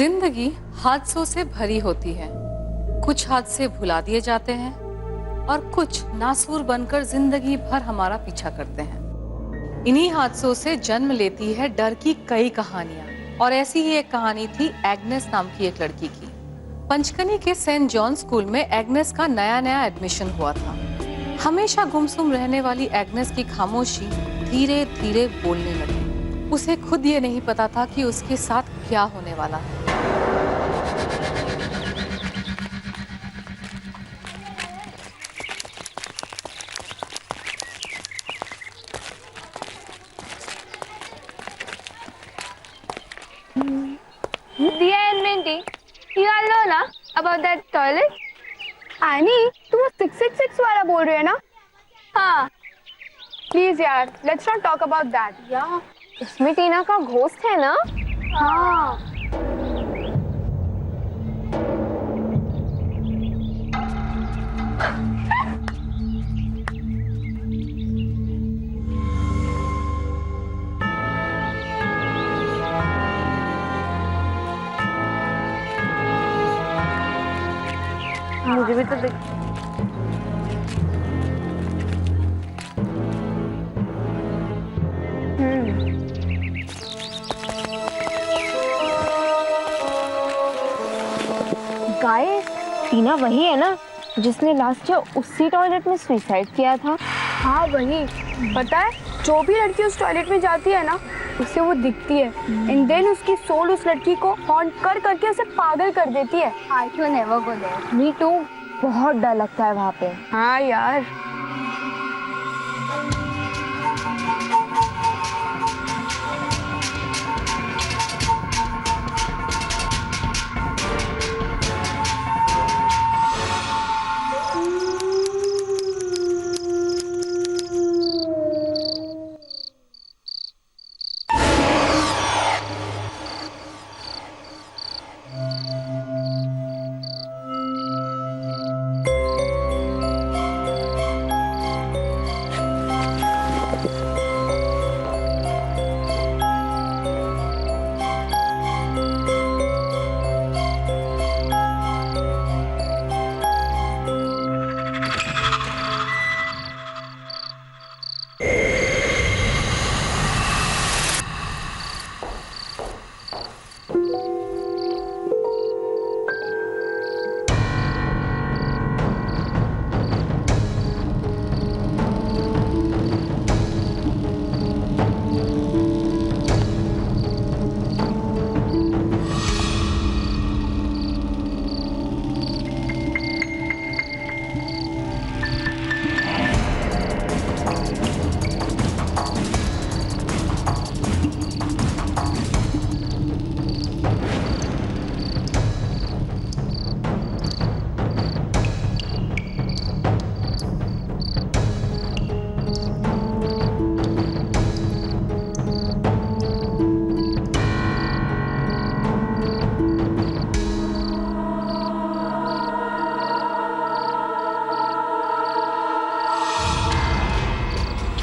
जिंदगी हादसों से भरी होती है। कुछ हादसे भुला दिए जाते हैं और कुछ नासूर बनकर जिंदगी भर हमारा पीछा करते हैं। इन्हीं हादसों से जन्म लेती है डर की कई कहानियां। और ऐसी ही एक कहानी थी एग्नेस नाम की एक लड़की की। पंचकनी के सेंट जॉन स्कूल में एग्नेस का नया नया एडमिशन हुआ था। हमेशा गुमसुम रहने वाली एग्नेस की खामोशी धीरे धीरे बोलने लगी। उसे खुद ये नहीं पता था कि उसके साथ क्या होने वाला है। Dia and Mindy, you all know ना about that toilet? आनी, तुम वो 666 वाला बोल रहे हो ना? हाँ. Please यार, let's not talk about that. यार, इसमें टीना का घोस्ट है ना? हाँ. मुझे भी तो देख। गाइस, टीना वही है ना जिसने लास्ट ईयर उसी टॉयलेट में सुसाइड किया था? हाँ वही। पता है, जो भी लड़की उस टॉयलेट में जाती है ना, उसे वो दिखती है एंड देन उसकी सोल उस लड़की को हॉन्ट कर करके उसे पागल कर देती है। I can never go there. Me too. बहुत डर लगता है वहाँ पे। हाँ यार।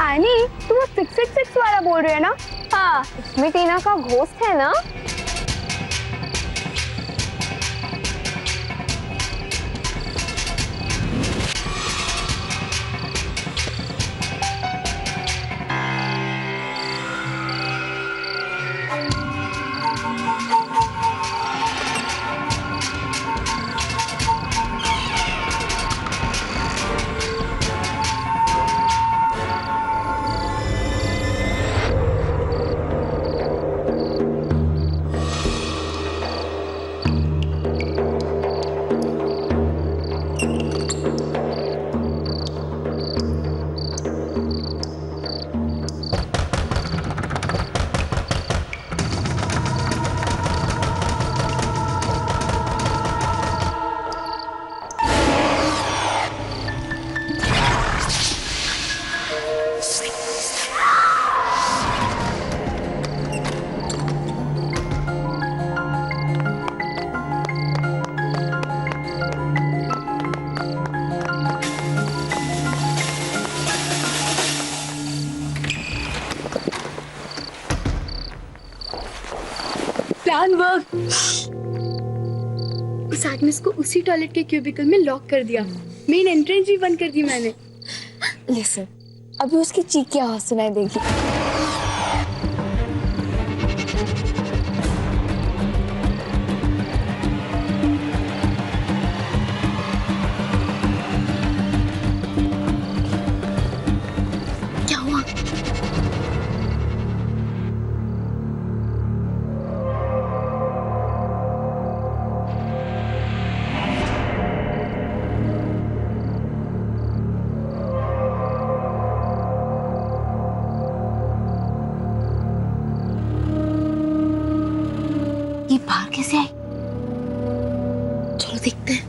आनी, तुम वो 666 वाला बोल रहे हो ना? हाँ, इसमें टीना का घोस्ट है ना? Plan work. उस एग्नेस को उसी टॉयलेट के क्यूबिकल में लॉक कर दिया। मेन एंट्रेंस भी बंद कर दी मैंने। लिसन, अभी उसकी चीख की आवाज सुनाई देगी। क्या हुआ? ये बाहर कैसे आई? चलो देखते हैं।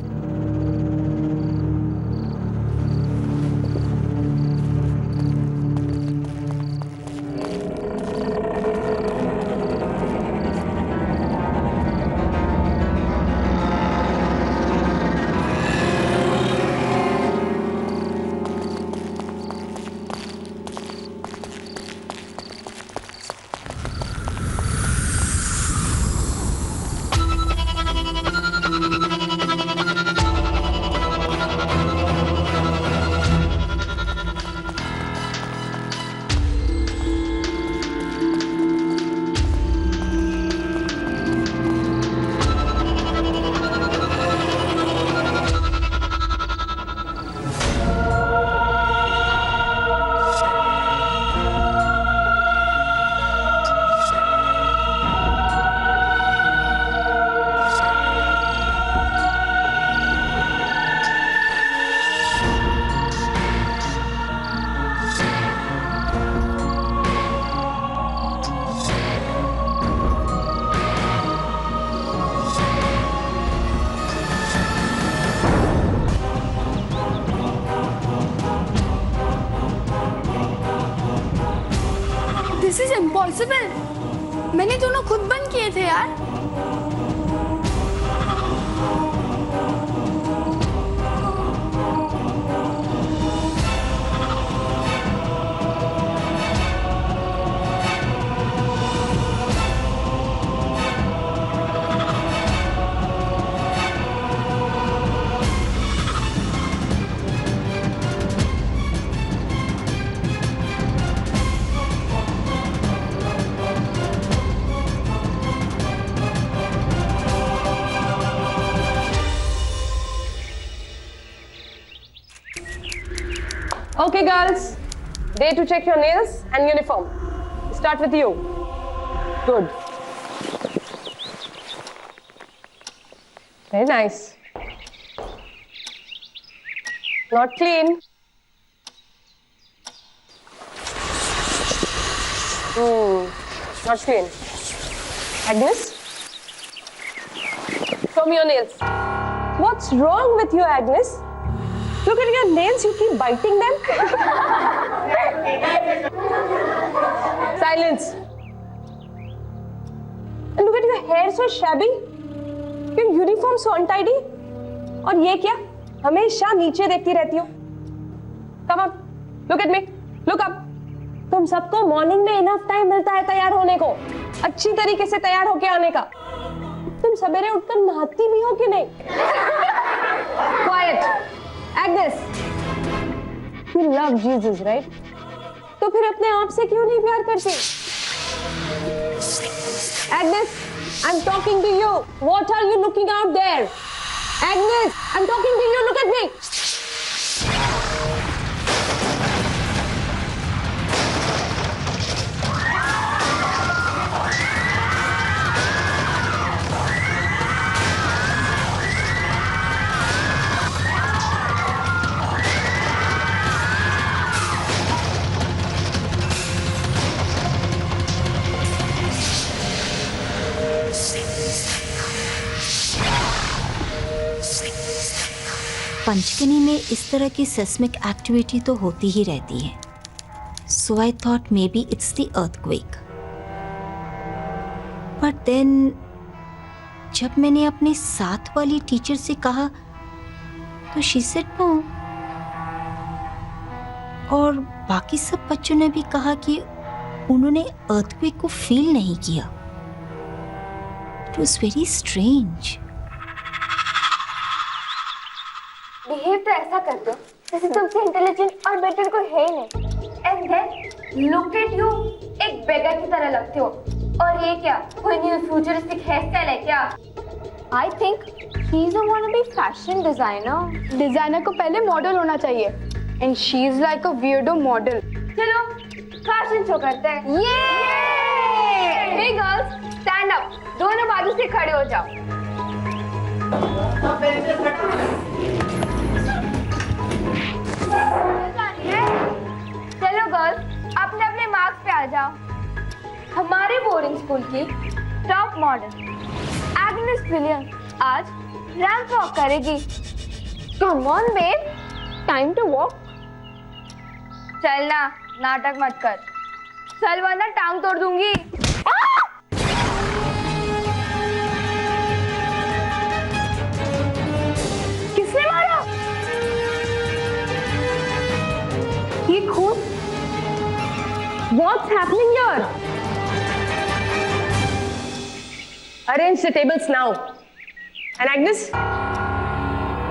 This is impossible. मैंने दोनों खुद बंद किए थे यार। Okay, girls. Day to check your nails and uniform. Start with you. Good. Very nice. Not clean. Not clean. Agnes? Show me your nails. What's wrong with you, Agnes? Look at your nails, you keep biting them. Silence. And look at your hair so shabby. Your uniform so untidy. और ये क्या? हमेशा नीचे देखती रहती हो. Come on, look at me. Look up. तुम सबको मॉर्निंग में इनफ टाइम मिलता है तैयार होने को, अच्छी तरीके से तैयार होके आने का. तुम सवेरे उठकर नहाती भी हो कि नहीं? Quiet. Agnes, you love Jesus, right? तो फिर अपने आप से क्यों नहीं प्यार करती? Agnes, I'm talking to you. What are you looking out there? Agnes, I'm talking to you. Look at me. पंचकनी में इस तरह की सेस्मिक एक्टिविटी तो होती ही रहती है, so I thought maybe it's the earthquake. But then जब मैंने अपने साथ वाली टीचर से कहा तो शी सेड नो, और बाकी सब बच्चों ने भी कहा कि उन्होंने अर्थक्वेक को फील नहीं किया. It was very strange. Behave तो ऐसा करते हो जैसे तुमसे इंटेलिजेंट और बेटर कोई है ही नहीं। And then look at you, एक बेगर की तरह लगते हो। और ये क्या, कोई न्यू फ्यूचरिस्टिक हेयर स्टाइल है क्या? I think he is a wannabe fashion designer. Designer को पहले मॉडल होना चाहिए and she is like a weirdo model. चलो फैशन शो करते हैं। ये हे गर्ल्स, स्टैंड अप, दोनों बाजू से खड़े हो जाओ। चलो गर्ल्स, अपने अपने मार्क्स पे आ जाओ। हमारे बोर्डिंग स्कूल की टॉप मॉडल एग्नेस विलियम आज रैंप वॉक करेगी। Come on babe, time to walk. चलना, नाटक मत कर, चल वरना टांग तोड़ दूंगी। किसने मारा? ये खून? What's happening here? Arrange the tables now. And Agnes,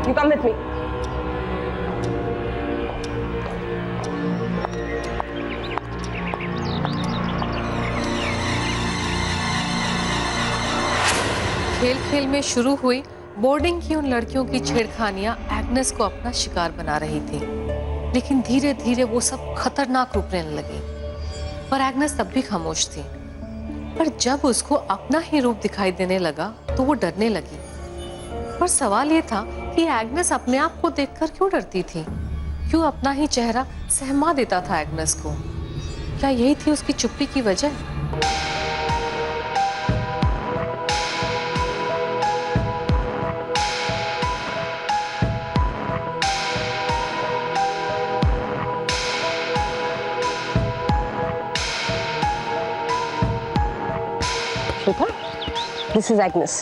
you come with me. खेल खेल में शुरू हुई बोर्डिंग की उन लड़कियों की छेड़खानियां एग्नेस को अपना शिकार बना रही थी, लेकिन धीरे धीरे वो सब खतरनाक रूप लेने लगी। पर एग्नेस तब भी खामोश थी। पर जब उसको अपना ही रूप दिखाई देने लगा तो वो डरने लगी। पर सवाल ये था कि एग्नेस अपने आप को देखकर क्यों डरती थी? क्यों अपना ही चेहरा सहमा देता था एग्नेस को? क्या यही थी उसकी चुप्पी की वजह? Shilpa, this is Agnes.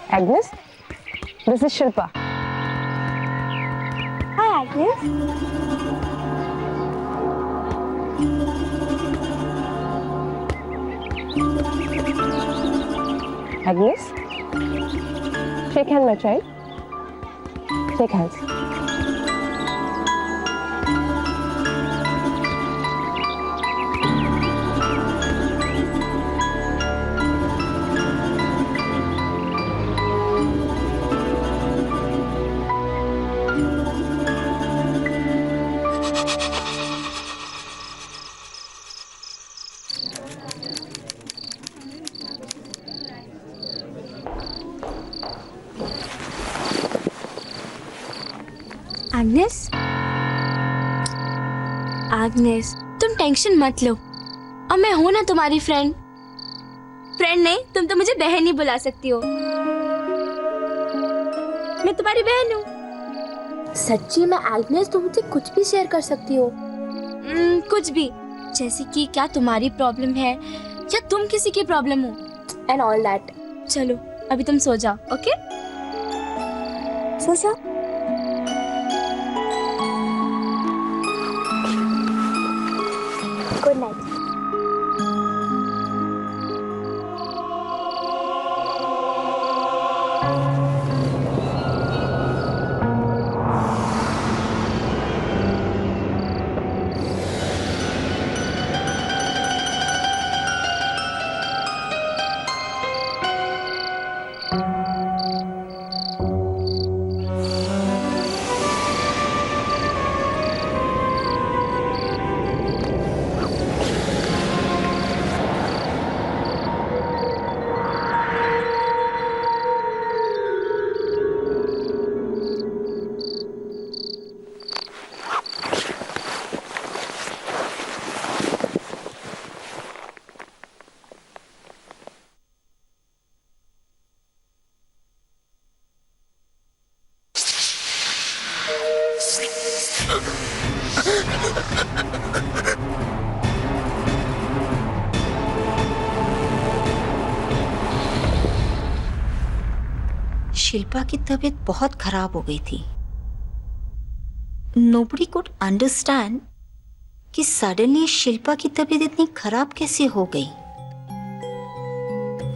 Agnes, this is Shilpa. Hi Agnes. Agnes, shake hand, my child. Shake hands. Agnes, Agnes, तुम टेंशन मत लो, और मैं हूं ना तुम्हारी फ्रेंड। फ्रेंड नहीं, तुम तो मुझे बहन ही बुला सकती हो। मैं तुम्हारी बहन हूँ। सच्ची में एग्नेस, तुम मुझे कुछ भी शेयर कर सकती हो। कुछ भी, जैसे कि क्या तुम्हारी प्रॉब्लम है या तुम किसी की प्रॉब्लम हो, एंड ऑल दैट। चलो अभी तुम सो जाओ, ओके? सो जाओ। Good night. शिल्पा की तबीयत बहुत खराब हो गई थी। नोबडी कुड अंडरस्टैंड कि सडनली शिल्पा की तबीयत इतनी खराब कैसे हो गई।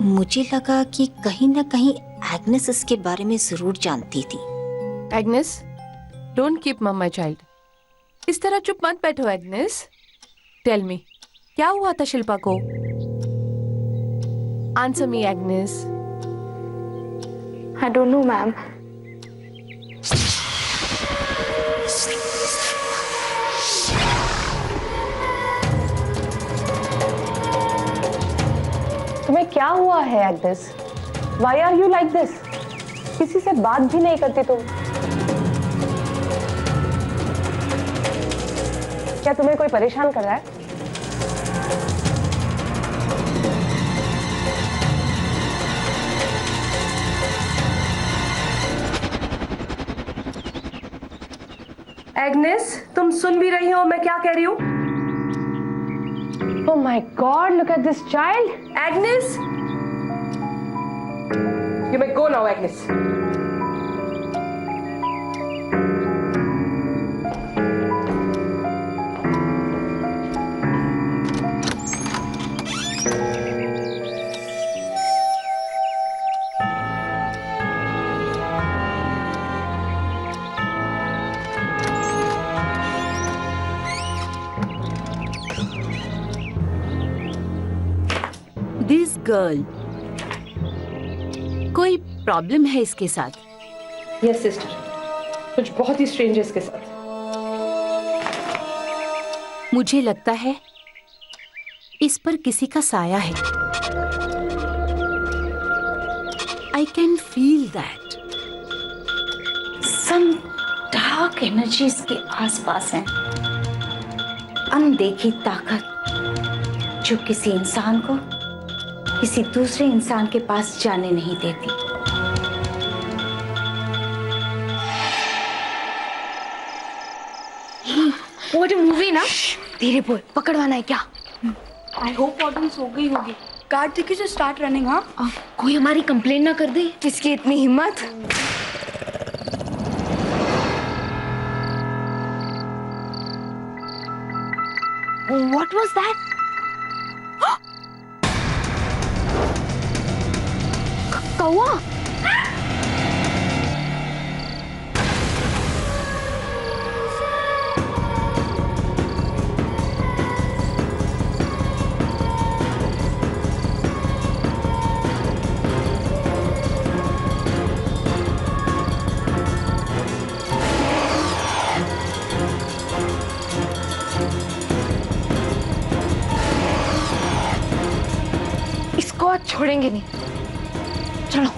मुझे लगा कि कहीं ना कहीं एग्नेस इसके बारे में जरूर जानती थी। एग्नेस, डोंट कीप मम माय चाइल्ड। इस तरह चुप मत बैठो एग्नेस। टेल मी, क्या हुआ था शिल्पा को? Answer me Agnes. I don't know ma'am. तुम्हें क्या हुआ है Agnes? Why are you like this? किसी से बात भी नहीं करती तुम। क्या तुम्हें कोई परेशान कर रहा है? एग्नेस, तुम सुन भी रही हो मैं क्या कह रही हूँ? Oh my God, look at this child. Agnes, you may go now, Agnes. This girl, कोई प्रॉब्लम है इसके साथ? Yes, sister. कुछ बहुत ही स्ट्रेंज है इसके साथ। मुझे लगता है इस पर किसी का साया है। I can feel that. Some dark energy इसके आसपास है, अनदेखी ताकत जो किसी इंसान को किसी दूसरे इंसान के पास जाने नहीं देती। वो जो मूवी ना, धीरे बोल, पकड़वाना है क्या? आई होप ऑडियंस हो गई होगी। कार्तिकी से स्टार्ट रनिंग। हाँ, कोई हमारी कंप्लेन ना कर दे। किसकी इतनी हिम्मत? What was that? कौवा? इसको आज छोड़ेंगे नहीं। चलो।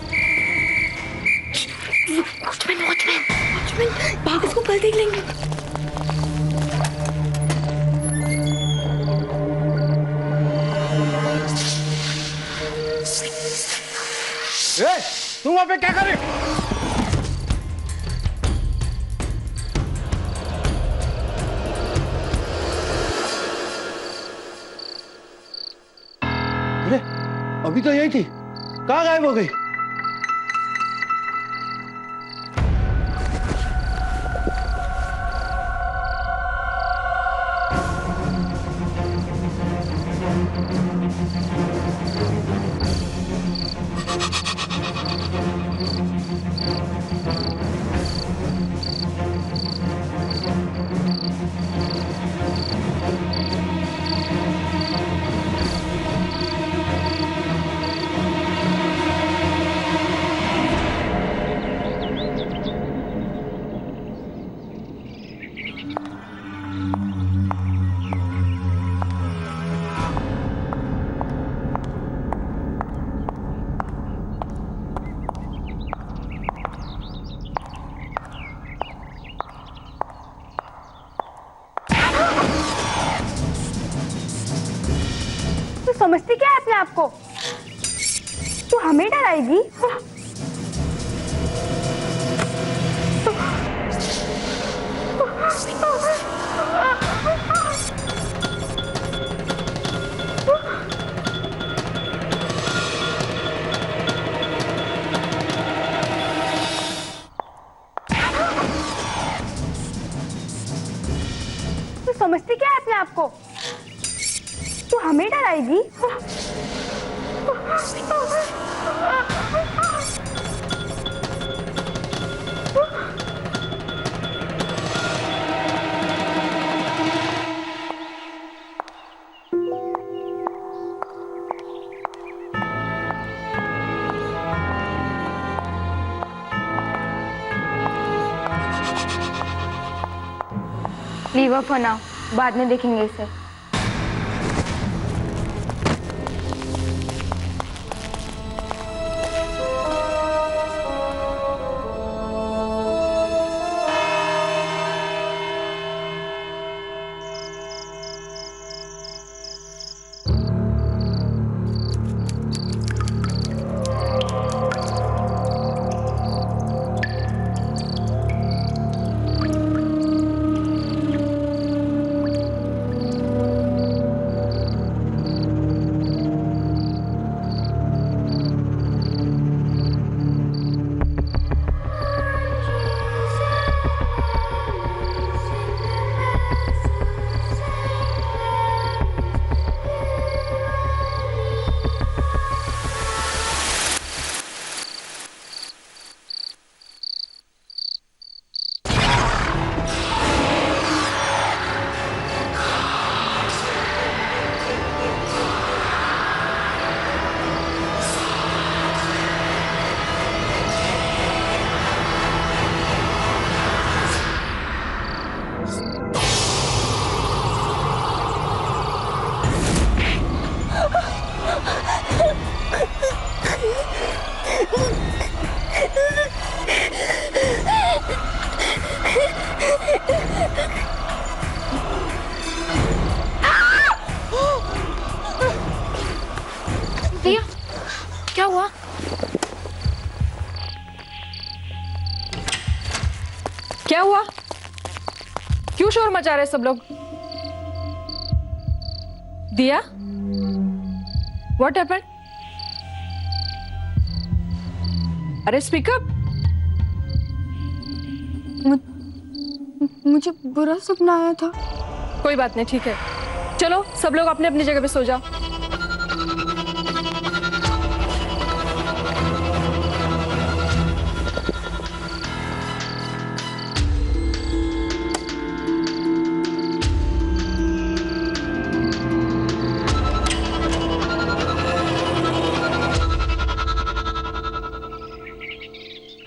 वॉचमैन, भाग, इसको कल देख लेंगे। तुम वहां पे क्या कर रहे हो? अरे अभी तो यही थी, कहाँ गायब हो गई? समझती क्या है अपने आप को? तू हमें डराएगी? तू समझती क्या है अपने आप को? तू हमें डराएगी? लीव फॉर नाउ, बाद में देखेंगे इसे। दिया, क्या हुआ? क्या हुआ? क्यों शोर मचा रहे सब लोग? दिया, व्हाट हैपेंड? अरे स्पीकअप। मुझे बुरा सपना आया था। कोई बात नहीं, ठीक है, चलो सब लोग अपने अपनी जगह पे सो जाओ।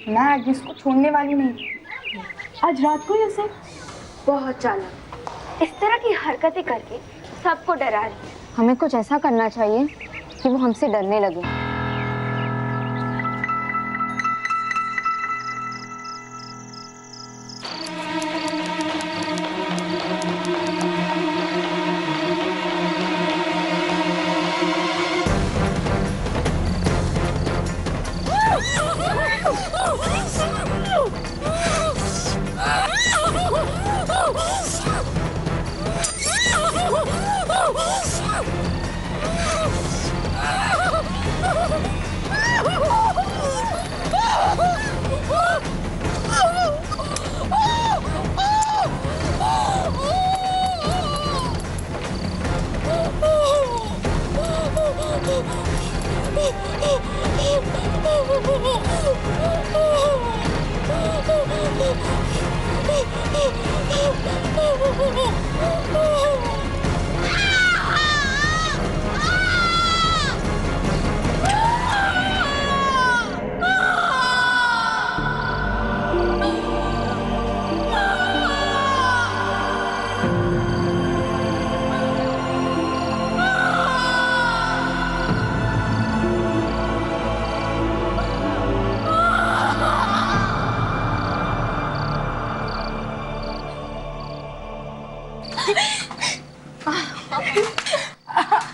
मैं एग्नेस को छोड़ने वाली नहीं। आज रात को ही उसे बहुत चालाक इस तरह की हरकतें करके सबको डरा रही है। हमें कुछ ऐसा करना चाहिए कि वो हमसे डरने लगे।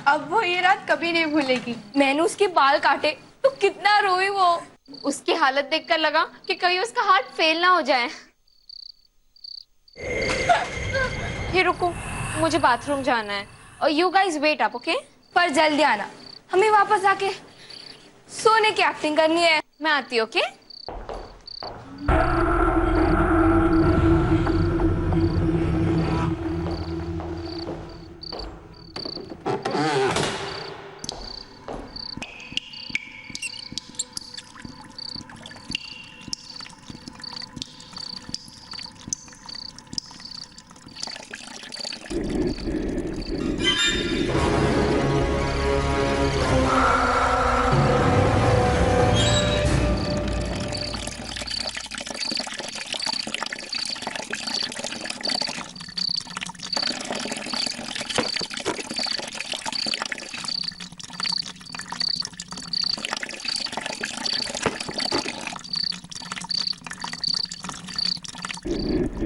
अब वो ये रात कभी नहीं भूलेगी। मैंने उसके बाल काटे तो कितना रोई वो। उसकी हालत देखकर लगा कि कहीं उसका हाथ फेल ना हो जाए। हे रुको, मुझे बाथरूम जाना है और you guys wait up, okay? पर जल्दी आना, हमें वापस आके सोने की एक्टिंग करनी है। मैं आती हूँ, ओके? ये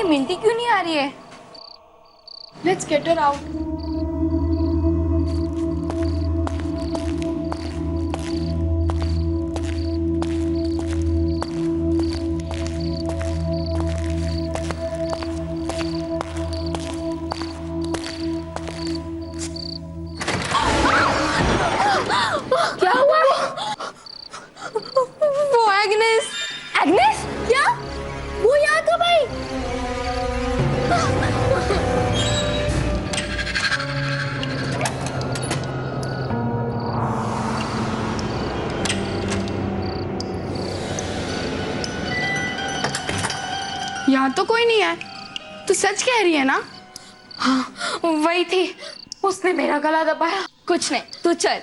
मिंटी क्यों नहीं आ रही है? Let's get her out. क्या हुआ? वो एग्नेस। एग्नेस? क्या? वो यहाँ कब आई? यहाँ तो कोई नहीं है। तू सच कह रही है ना? हाँ, वही थी। उसने मेरा गला दबाया। कुछ नहीं, तू चल।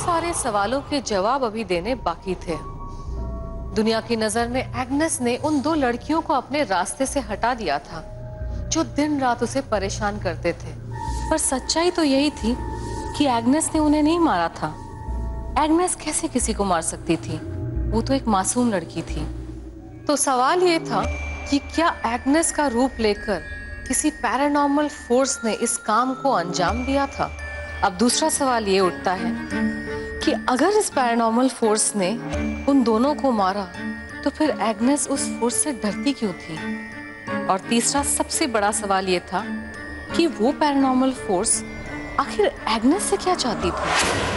सारे सवालों के जवाब अभी देने बाकी थे। दुनिया की नजर में एग्नेस ने उन दो लड़कियों को अपने रास्ते से हटा दिया था जो दिन रात उसे परेशान करते थे, पर सच्चाई तो यही थी कि एग्नेस ने उन्हें नहीं मारा था। एग्नेस कैसे किसी को मार सकती थी? वो तो एक मासूम लड़की थी। तो सवाल ये था कि क्या एग्नेस का रूप लेकर किसी पैरानॉर्मल फोर्स ने इस काम को अंजाम दिया था? अब दूसरा सवाल ये उठता है कि अगर इस पैरानॉर्मल फोर्स ने उन दोनों को मारा तो फिर एग्नेस उस फोर्स से डरती क्यों थी? और तीसरा सबसे बड़ा सवाल ये था कि वो पैरानॉर्मल फोर्स आखिर एग्नेस से क्या चाहती थी?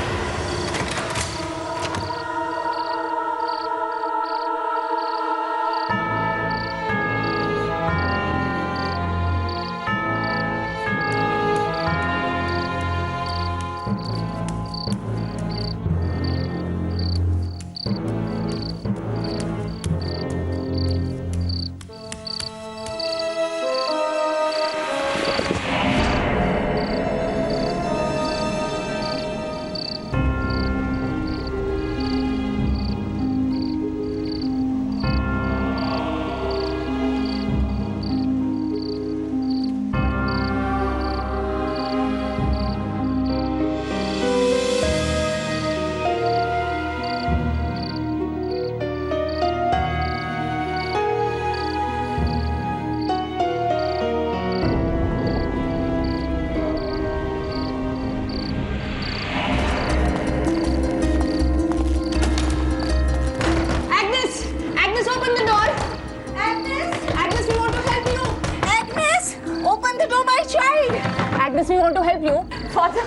Agnes, we want to help you. Father,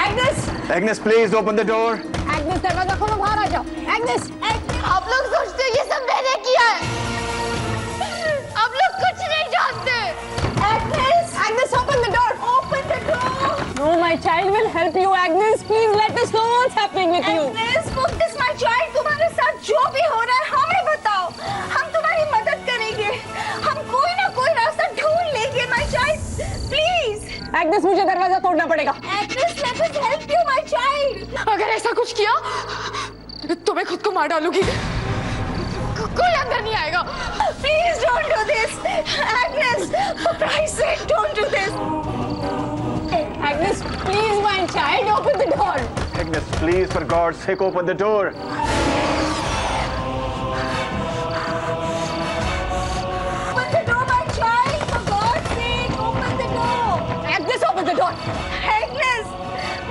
Agnes. Agnes, please open the door. Agnes, दरवाजा खोलो, बाहर आ जाओ. Agnes, आप लोग सोचते हैं ये सब मैंने किया है। आप लोग कुछ नहीं जानते। Agnes, Agnes, open the door. Open the door. No, my child will help you. Agnes, please let us know what's happening with you. Agnes, focus my child. तुम्हारे साथ जो भी हो रहा है हमें बताओ. हम तुम्हारी मदद करेंगे. हम कोई ना कोई रास्ता ढूंढ लेंगे, my child. Please. Agnes, मुझे दरवाजा तोड़ना पड़ेगा. Agnes, let us help you, my child. अगर ऐसा कुछ किया तो मैं खुद को मार डालूंगी. कोई अंदर नहीं आएगा. Please don't do this. Agnes, for Christ's sake, don't do this. Agnes, please, my child, open the door. Agnes, please, for God's sake, open the door. Open the door, my child. For God's sake, open the door. Agnes, open the door. Agnes,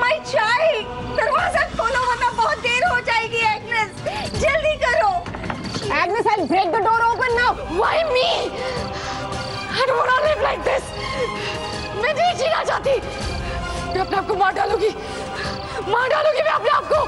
my child. दरवाजा खोलो वरना बहुत देर हो जाएगी. Agnes, जल्दी करो. Agnes, I'll break the door open now. Why me? I don't want to live like this. मैं नहीं जीना चाहती. मैं अपने आप को मार डालूंगी मैं अपने आप को.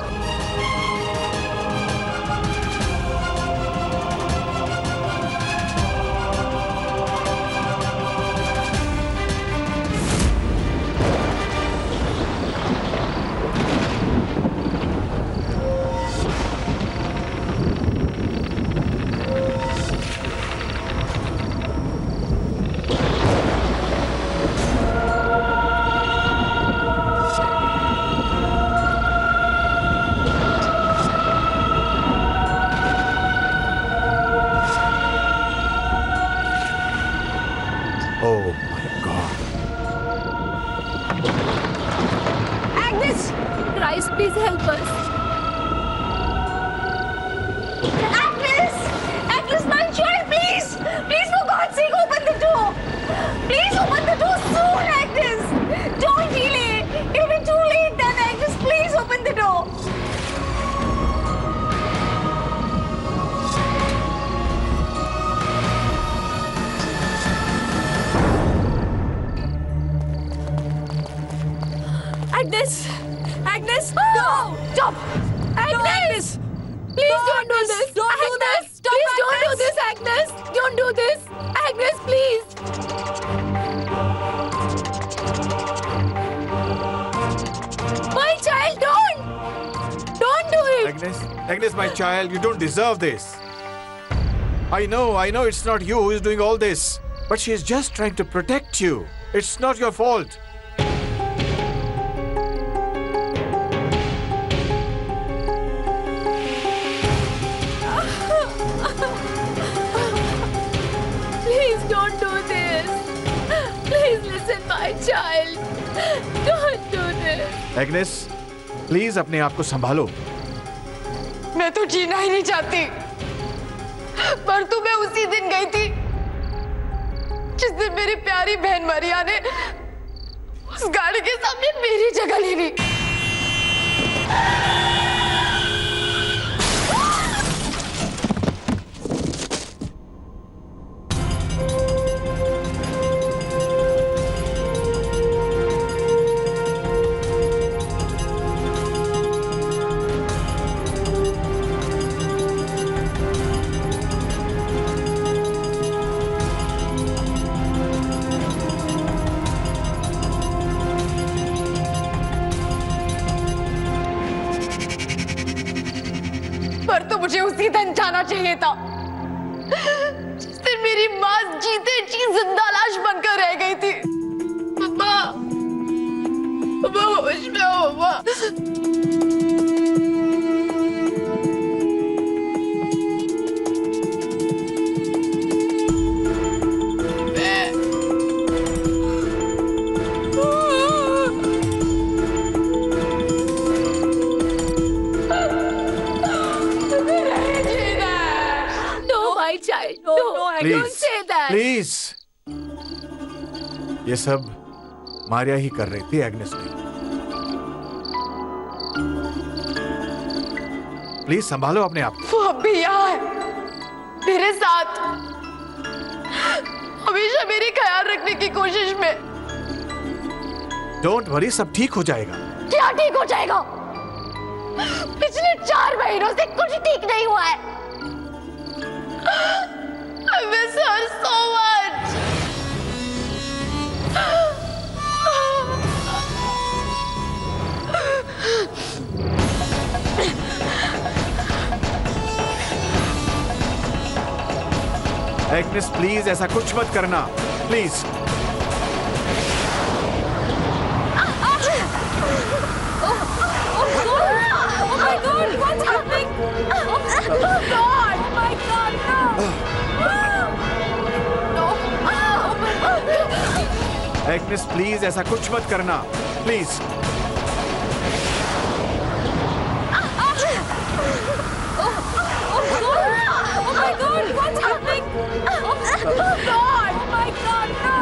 Oh my God. Agnes, Christ, please help us. Agnes, Agnes, my child, please, please, for God's sake, open the door. Please open the door soon, Agnes. Don't delay. It'll be too late then, Agnes. Please open the door. Agnes, no! Stop! Agnes! Please don't do this! Don't do this! Please don't do this, Agnes! Don't do this! Agnes, please! My child, don't! Don't do it! Agnes, my child, you don't deserve this. I know it's not you who is doing all this. But she is just trying to protect you. It's not your fault. Please don't do this. Please listen, my child. Don't do this. Agnes, please अपने आप को संभालो। मैं तो जीना ही नहीं चाहती, पर तो मैं उसी दिन गई थी जिस दिन मेरी प्यारी बहन मरिया ने उस गाड़ी के सामने मेरी जगह ले ली। पर तो मुझे उसी दिन जाना चाहिए था जिस दिन मेरी माँ जीते जी जिंदा लाश बनकर रह गई थी। मम्मा, मम्मा होश में हो मम्मा। प्लीज, ये सब मारिया ही कर रही थी, एग्नेस नहीं। प्लीज संभालो अपने आप। वो अब भी यहाँ है मेरे साथ, हमेशा मेरी ख्याल रखने की कोशिश में। डोंट वरी, सब ठीक हो जाएगा। क्या ठीक हो जाएगा? पिछले 4 महीनों से कुछ ठीक नहीं हुआ है। I miss her so much. Agnes, please ऐसा कुछ मत करना, please. Oh my God, what's happening? Oh God, my God, no. Agnes, please ऐसा कुछ मत करना, please. Oh my God, what's happening? Oh God, my God, no.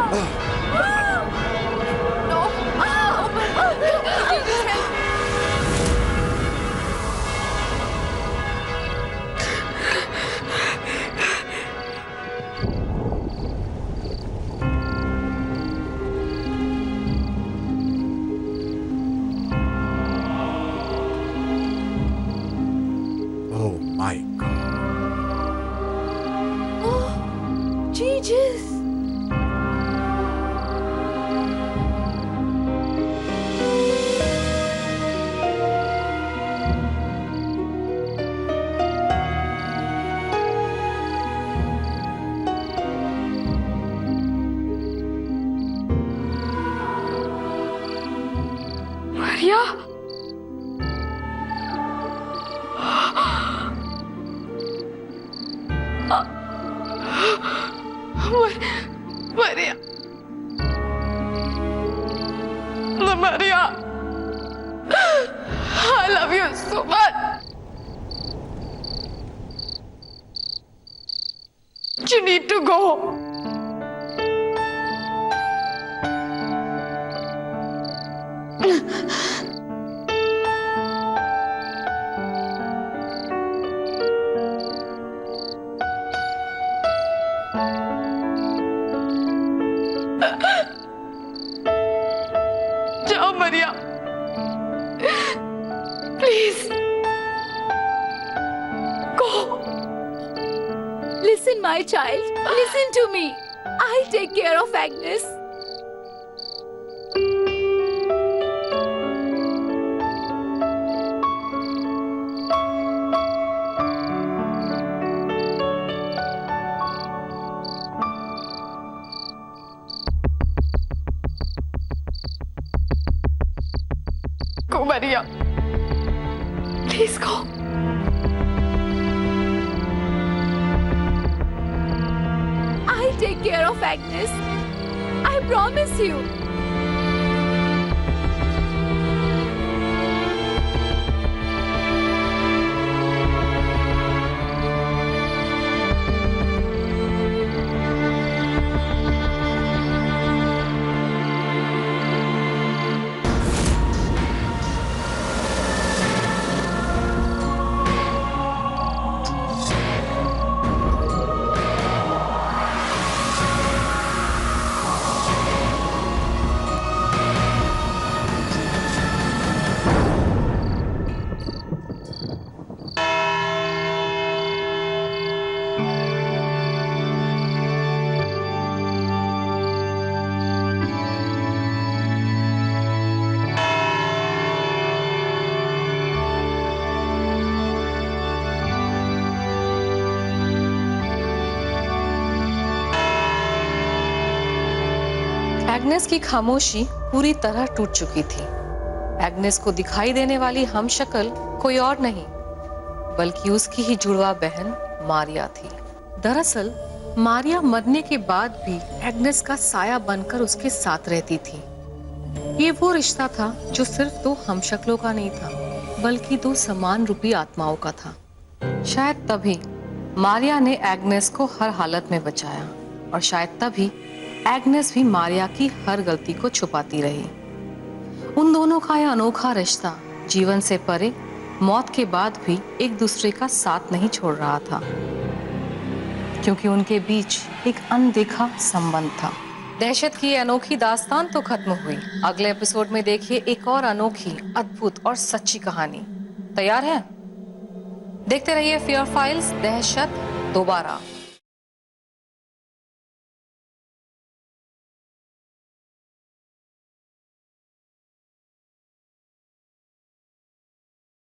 No. Oh my God. Please help me. Oh my God. Jesus. Maria? Maria. Maria. I love you so much. You need to go. जाओ मरिया, please go. Listen, my child. Listen to me. I'll take care of Agnes. Go, Maria. Please go. I'll take care of Agnes. I promise you. Agnes की खामोशी पूरी तरह टूट चुकी थी। Agnes को दिखाई देने वाली हमशक्ल कोई और नहीं बल्कि उसकी ही जुड़वा बहन मारिया थी। दरअसल मारिया मरने के बाद भी एग्नेस का साया बनकर उसके साथ रहती थी। ये वो रिश्ता था जो सिर्फ दो हमशक्लों का नहीं था बल्कि दो समान रूपी आत्माओं का था। शायद तभी मारिया ने एग्नेस को हर हालत में बचाया और शायद तभी एग्नेस भी मारिया की हर गलती को छुपाती रही। उन दोनों का यह अनोखा रिश्ता जीवन से परे मौत के बाद भी एक दूसरे का साथ नहीं छोड़ रहा था, क्योंकि उनके बीच एक अनदेखा संबंध था। दहशत की ये अनोखी दास्तान तो खत्म हुई। अगले एपिसोड में देखिए एक और अनोखी, अद्भुत और सच्ची कहानी। तैयार है? देखते रहिए फियर फाइल्स, दहशत दोबारा।